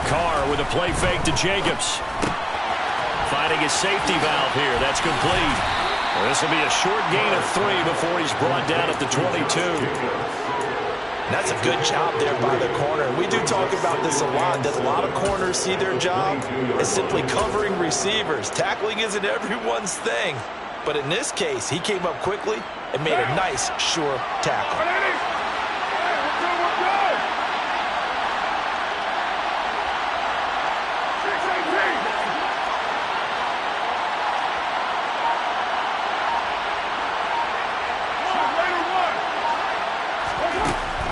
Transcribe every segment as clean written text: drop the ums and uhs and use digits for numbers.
Carr with a play fake to Jacobs. Finding his safety valve here. That's complete. Well, this will be a short gain of 3 before he's brought down at the 22. That's a good job there by the corner. We do talk about this a lot, that a lot of corners see their job as simply covering receivers. Tackling isn't everyone's thing. But in this case, he came up quickly and made a nice, sure tackle.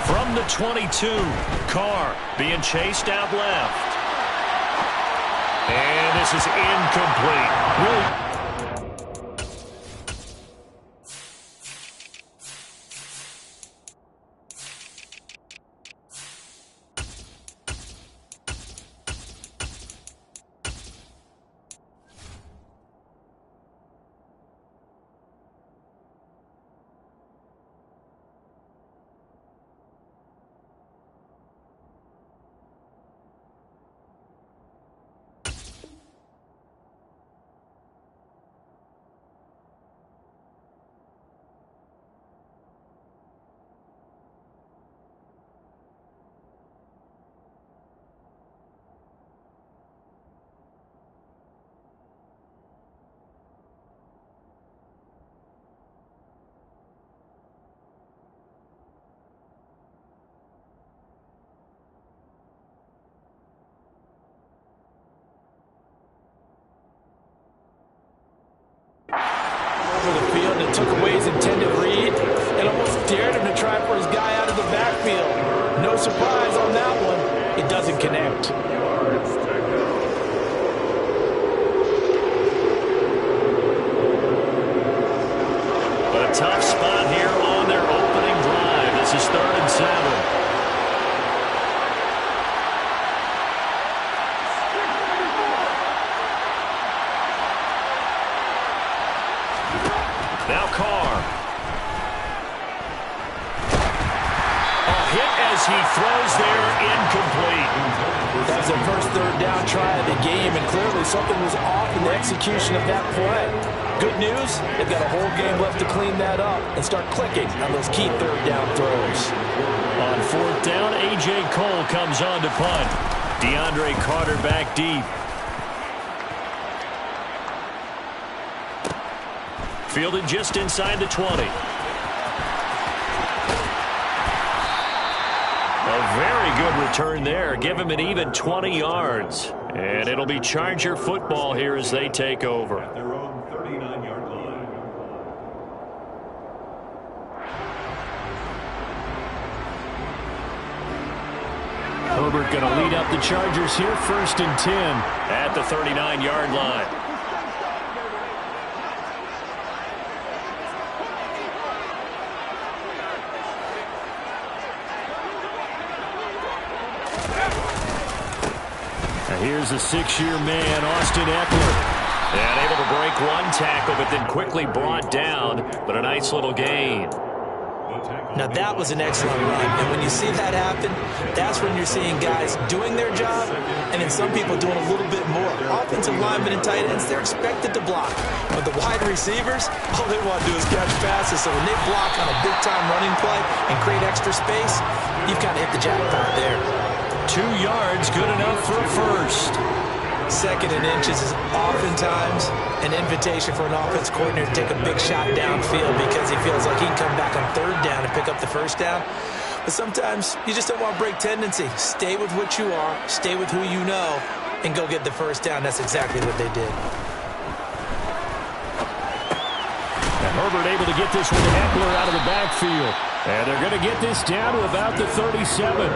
From the 22, Carr being chased out left. And this is incomplete. Really. Over the field and took away his intended read and almost dared him to try for his guy out of the backfield. No surprise on that one. It doesn't connect. But a tough spot here on their opening drive. This is 3rd and 7. Now Carr. A hit as he throws there, incomplete. That was their first 3rd down try of the game, and clearly something was off in the execution of that play. Good news, they've got a whole game left to clean that up and start clicking on those key 3rd down throws. On 4th down, A.J. Cole comes on to punt. DeAndre Carter back deep. Fielded just inside the 20. A very good return there. Give him an even 20 yards. And it'll be Charger football here as they take over. At their own 39-yard line. Herbert going to lead up the Chargers here, 1st and 10 at the 39-yard line. Here's a 6-year man, Austin Ekeler. And able to break one tackle, but then quickly brought down. But a nice little gain. Now that was an excellent run. And when you see that happen, that's when you're seeing guys doing their job and then some people doing a little bit more. Offensive linemen and tight ends, they're expected to block. But the wide receivers, all they want to do is catch passes. So when they block on a big-time running play and create extra space, you've kind of hit the jackpot there. 2 yards, good enough for a first. 2nd and inches is oftentimes an invitation for an offense coordinator to take a big shot downfield because he feels like he can come back on 3rd down and pick up the 1st down. But sometimes you just don't want to break tendency. Stay with what you are, stay with who you know, and go get the 1st down. That's exactly what they did. And Herbert able to get this with Ekeler out of the backfield. And they're going to get this down to about the 37.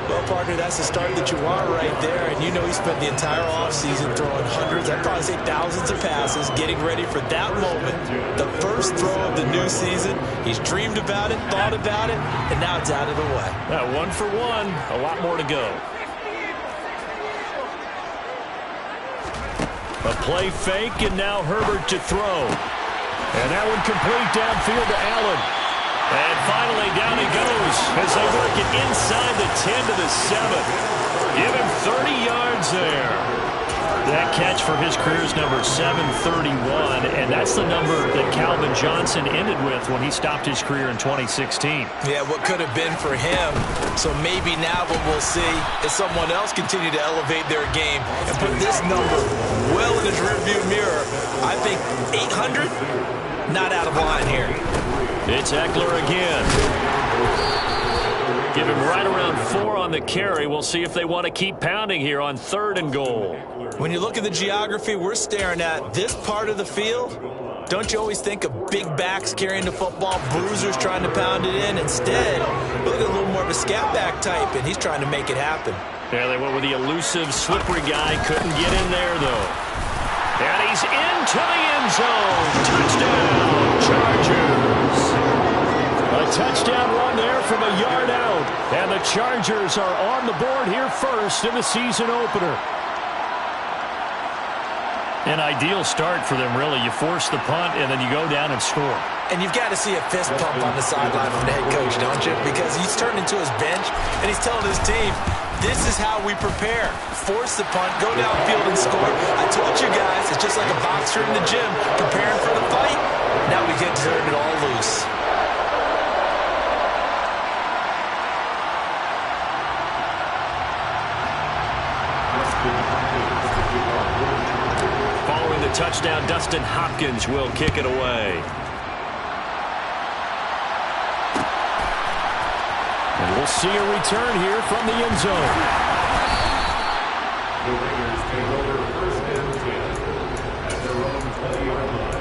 Well, partner, that's the start that you want right there. And you know he spent the entire offseason throwing hundreds, I'd probably say thousands of passes, getting ready for that moment. The first throw of the new season. He's dreamed about it, thought about it, and now it's out of the way. 1 for 1. A lot more to go. A play fake, and now Herbert to throw. And that one complete downfield to Allen. And finally, down he goes as they work it inside the 10 to the 7. Give him 30 yards there. That catch for his career is number 731, and that's the number that Calvin Johnson ended with when he stopped his career in 2016. Yeah, what could have been for him. So maybe now what we'll see is someone else continue to elevate their game and put this number well in his rearview mirror. I think 800, not out of line here. It's Ekeler again. Give him right around 4 on the carry. We'll see if they want to keep pounding here on 3rd and goal. When you look at the geography we're staring at, this part of the field, don't you always think of big backs carrying the football, bruisers trying to pound it in? Instead, look at a little more of a scat back type, and he's trying to make it happen. Yeah, they went with the elusive, slippery guy. Couldn't get in there, though. And he's into the end zone. Touchdown, Chargers. A touchdown run there from a yard out. And the Chargers are on the board here first in the season opener. An ideal start for them, really. You force the punt, and then you go down and score. And you've got to see a fist pump on the sideline from the head coach, don't you? Because he's turned into his bench, and he's telling his team, this is how we prepare. Force the punt, go downfield and score. I told you guys, it's just like a boxer in the gym preparing for the fight. Now we get to turn it all loose. Following the touchdown, Dustin Hopkins will kick it away. And we'll see a return here from the end zone. The Raiders take over 1st and 10 at their own 20-yard line.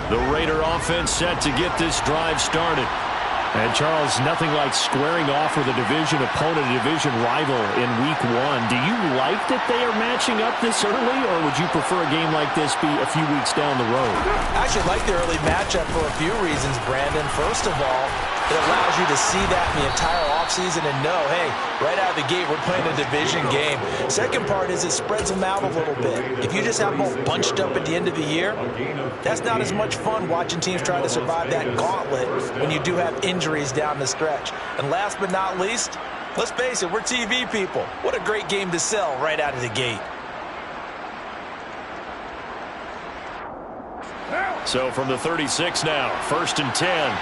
The Raider offense set to get this drive started. And, Charles, nothing like squaring off with a division opponent, a division rival in Week 1. Do you like that they are matching up this early, or would you prefer a game like this be a few weeks down the road? I actually like the early matchup for a few reasons, Brandon. First of all, it allows you to see that in the entire offseason and know, hey, right out of the gate, we're playing a division game. Second part is it spreads them out a little bit. If you just have them all bunched up at the end of the year, that's not as much fun watching teams try to survive that gauntlet when you do have injuries down the stretch. And last but not least, let's face it, we're TV people. What a great game to sell right out of the gate. So from the 36 now, 1st and 10.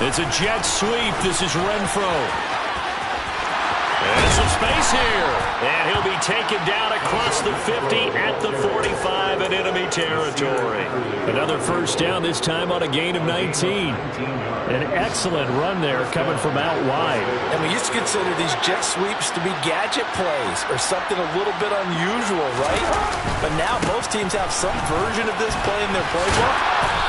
It's a jet sweep. This is Renfrow. There's some space here. And he'll be taken down across the 50 at the 45 in enemy territory. Another first down, this time on a gain of 19. An excellent run there coming from out wide. And we used to consider these jet sweeps to be gadget plays or something a little bit unusual, right? But now most teams have some version of this play in their playbook.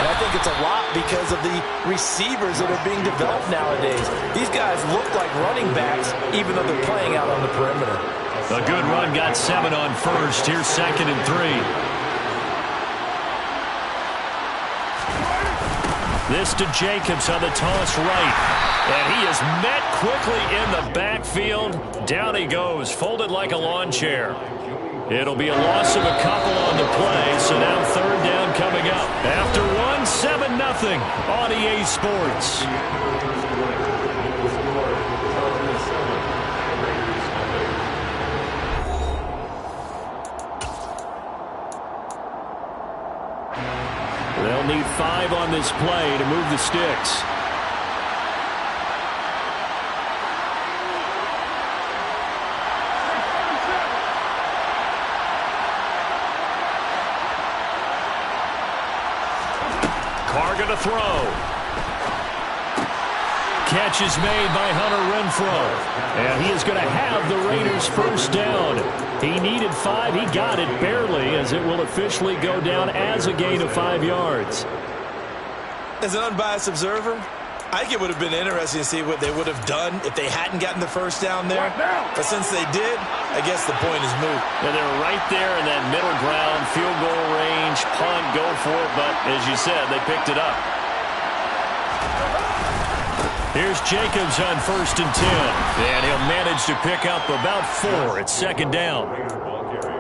And I think it's a lot because of the receivers that are being developed nowadays. These guys look like running backs even though they're playing out on the perimeter. A good run, got 7 on first. Here's 2nd and 3. This to Jacobs on the toss right. And he is met quickly in the backfield. Down he goes, folded like a lawn chair. It'll be a loss of a couple on the play, so now 3rd down coming up. After 7-0 on EA Sports. They'll need 5 on this play to move the sticks. Carr going to throw. Catch is made by Hunter Renfrow. And he is going to have the Raiders' first down. He needed 5. He got it barely, as it will officially go down as a gain of 5 yards. As an unbiased observer, I think it would have been interesting to see what they would have done if they hadn't gotten the first down there. But since they did, I guess the point is moot. Yeah, they're right there in that middle ground, field goal range, punt, go for it. But as you said, they picked it up. Here's Jacobs on 1st and 10. And he'll manage to pick up about 4 at 2nd down.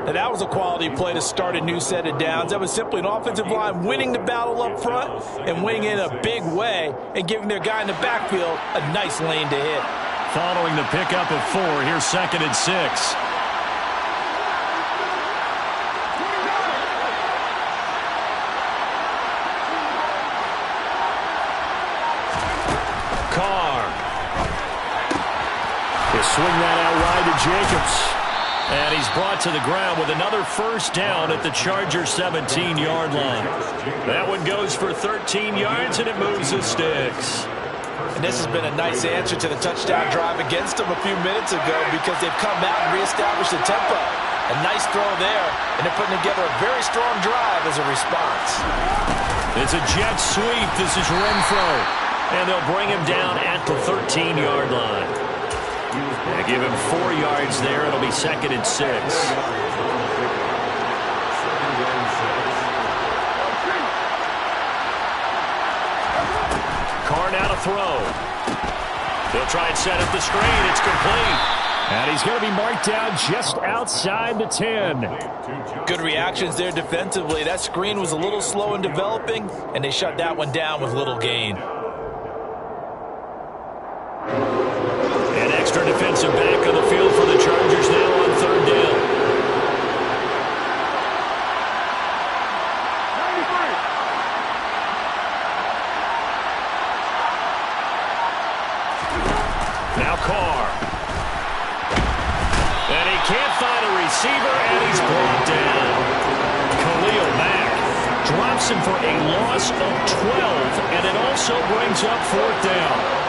And that was a quality play to start a new set of downs. That was simply an offensive line winning the battle up front and winning it in a big way and giving their guy in the backfield a nice lane to hit. Following the pickup of 4, here's 2nd and 6. Swing that out wide to Jacobs. And he's brought to the ground with another 1st down at the Chargers' 17-yard line. That one goes for 13 yards, and it moves the sticks. And this has been a nice answer to the touchdown drive against them a few minutes ago because they've come out and reestablished the tempo. A nice throw there, and they're putting together a very strong drive as a response. It's a jet sweep. This is Renfro. And they'll bring him down at the 13-yard line. They give him 4 yards there. It'll be 2nd and 6. Carr now to throw. He'll try and set up the screen. It's complete. And he's going to be marked down just outside the 10. Good reactions there defensively. That screen was a little slow in developing, and they shut that one down with little gain. Extra defensive back on the field for the Chargers now on 3rd down. Now Carr. And he can't find a receiver, and he's brought down. Khalil Mack drops him for a loss of 12, and it also brings up 4th down.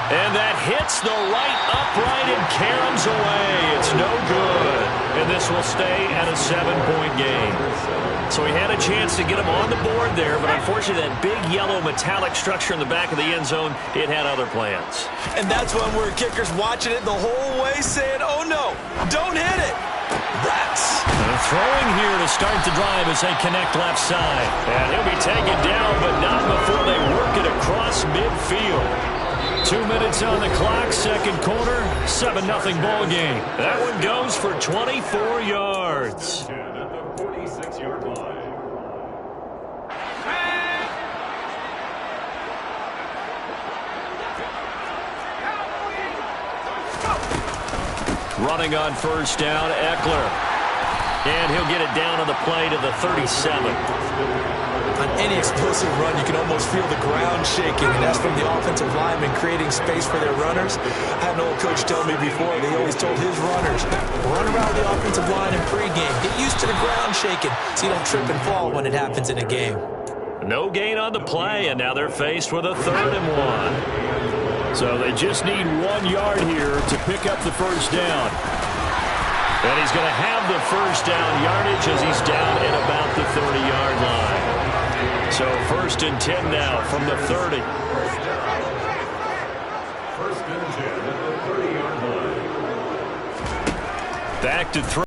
And that hits the right upright and caroms away. It's no good. And this will stay at a 7-point game. So he had a chance to get him on the board there, but unfortunately that big yellow metallic structure in the back of the end zone, it had other plans. And that's when we're kickers watching it the whole way saying, oh no, don't hit it. Rats. Throwing here to start the drive as they connect left side. And he'll be taken down, but not before they work it across midfield. 2 minutes on the clock, 2nd quarter, 7-0 ball game. That one goes for 24 yards. At the 46-yard line. Running on 1st down, Eckler. And he'll get it down on the play to the 37. On any explosive run, you can almost feel the ground shaking, and that's from the offensive linemen creating space for their runners. I had an old coach tell me before, they always told his runners, run around the offensive line in pregame. Get used to the ground shaking so you don't trip and fall when it happens in a game. No gain on the play, and now they're faced with a 3rd and 1. So they just need 1 yard here to pick up the 1st down. And he's going to have the 1st down yardage as he's down at about the 30-yard line. So 1st and 10 now from the 30. 1st and 10 at the 30-yard line. Back to throw.